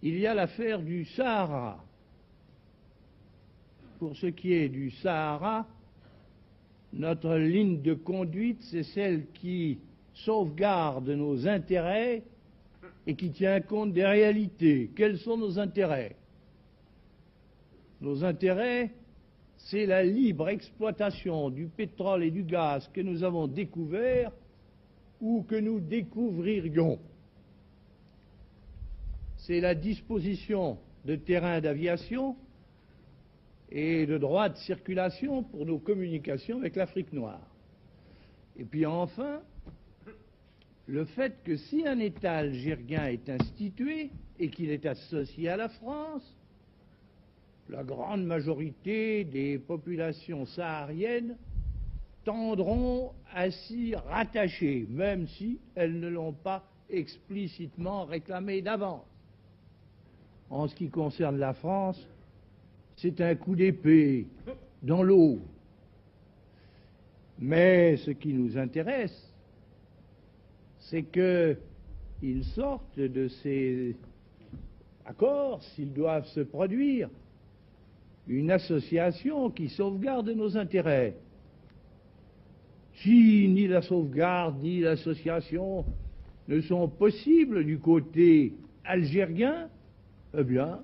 il y a l'affaire du Sahara. Pour ce qui est du Sahara, notre ligne de conduite, c'est celle qui sauvegarde nos intérêts et qui tient compte des réalités. Quels sont nos intérêts? Nos intérêts, c'est la libre exploitation du pétrole et du gaz que nous avons découvert ou que nous découvririons. C'est la disposition de terrains d'aviation et de droits de circulation pour nos communications avec l'Afrique noire. Et puis enfin, le fait que si un État algérien est institué et qu'il est associé à la France, la grande majorité des populations sahariennes tendront à s'y rattacher, même si elles ne l'ont pas explicitement réclamé d'avance. En ce qui concerne la France, c'est un coup d'épée dans l'eau. Mais ce qui nous intéresse, c'est qu'ils sortent de ces accords, s'ils doivent se produire, une association qui sauvegarde nos intérêts. Si ni la sauvegarde ni l'association ne sont possibles du côté algérien, eh bien,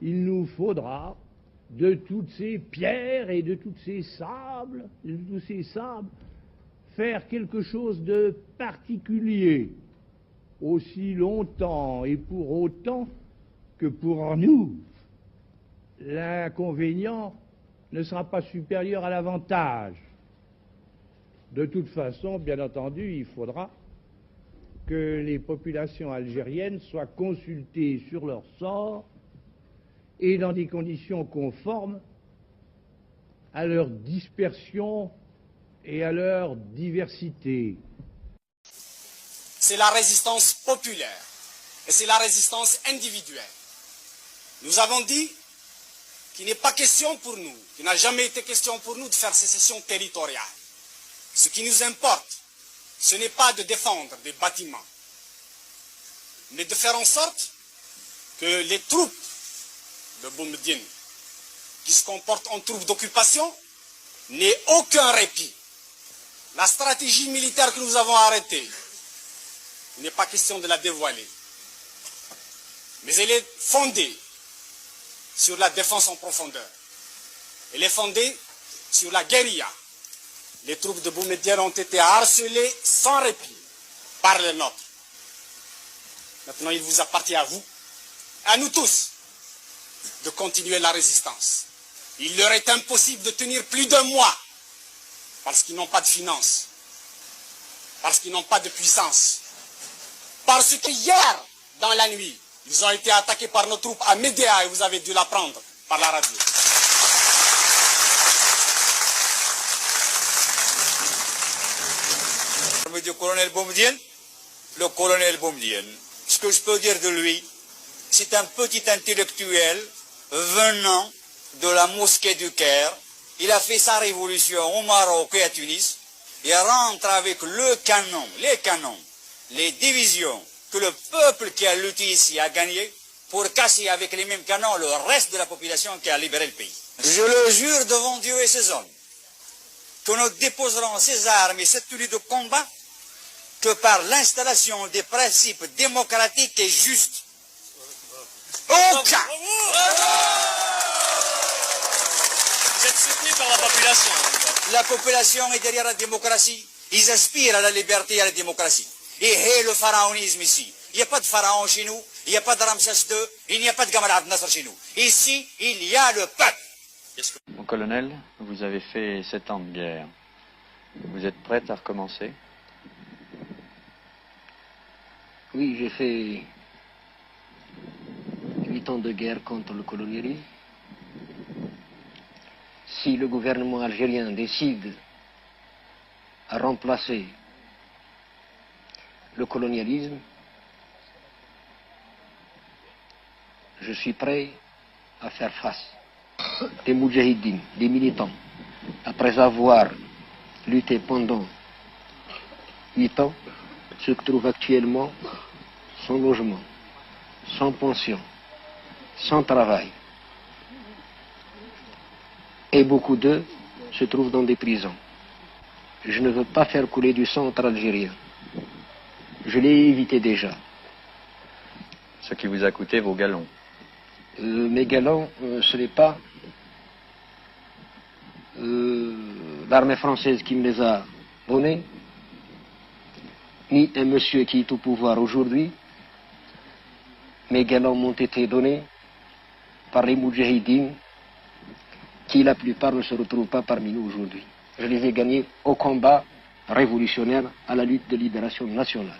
il nous faudra de toutes ces pierres et de tous ces sables, faire quelque chose de particulier, aussi longtemps et pour autant que pour nous, l'inconvénient ne sera pas supérieur à l'avantage. De toute façon, bien entendu, il faudra que les populations algériennes soient consultées sur leur sort et dans des conditions conformes à leur dispersion et à leur diversité. C'est la résistance populaire et c'est la résistance individuelle. Nous avons dit qu'il n'est pas question pour nous, qu'il n'a jamais été question pour nous de faire sécession territoriale. Ce qui nous importe, ce n'est pas de défendre des bâtiments, mais de faire en sorte que les troupes de Boumediene, qui se comportent en troupes d'occupation, n'aient aucun répit. La stratégie militaire que nous avons arrêtée, il n'est pas question de la dévoiler, mais elle est fondée sur la défense en profondeur. Elle est fondée sur la guérilla. Les troupes de Boumediene ont été harcelées sans répit par les nôtres. Maintenant, il vous appartient à vous, à nous tous, de continuer la résistance. Il leur est impossible de tenir plus d'un mois parce qu'ils n'ont pas de finances, parce qu'ils n'ont pas de puissance, parce que hier, dans la nuit, ils ont été attaqués par nos troupes à Médéa et vous avez dû l'apprendre par la radio. Du colonel Boumediene, le colonel Boumediene, ce que je peux dire de lui, c'est un petit intellectuel venant de la mosquée du Caire. Il a fait sa révolution au Maroc et à Tunis. Il rentre avec le canon, les canons, les divisions que le peuple qui a lutté ici a gagné pour casser avec les mêmes canons le reste de la population qui a libéré le pays. Je le jure devant Dieu et ses hommes que nous déposerons ces armes et cette tenue de combat que par l'installation des principes démocratiques et justes. Aucun. Vous êtes soutenu par la population. La population est derrière la démocratie. Ils aspirent à la liberté et à la démocratie. Et le pharaonisme ici. Il n'y a pas de pharaon chez nous. Il n'y a pas de Ramsès II. Il n'y a pas de Gamal Abdel Nasser chez nous. Ici, il y a le peuple. Mon colonel, vous avez fait 7 ans de guerre. Vous êtes prêt à recommencer? Oui, j'ai fait 8 ans de guerre contre le colonialisme. Si le gouvernement algérien décide à remplacer le colonialisme, je suis prêt à faire face. Des moudjahidines, des militants, après avoir lutté pendant 8 ans, se trouvent actuellement sans logement, sans pension, sans travail. Et beaucoup d'eux se trouvent dans des prisons. Je ne veux pas faire couler du sang entre Algériens. Je l'ai évité déjà. Ce qui vous a coûté vos galons. Mes galons, ce n'est pas l'armée française qui me les a donnés, ni un monsieur qui est au pouvoir aujourd'hui. Mes galons m'ont été donnés par les moudjahidines, qui la plupart ne se retrouvent pas parmi nous aujourd'hui. Je les ai gagnés au combat révolutionnaire, à la lutte de libération nationale.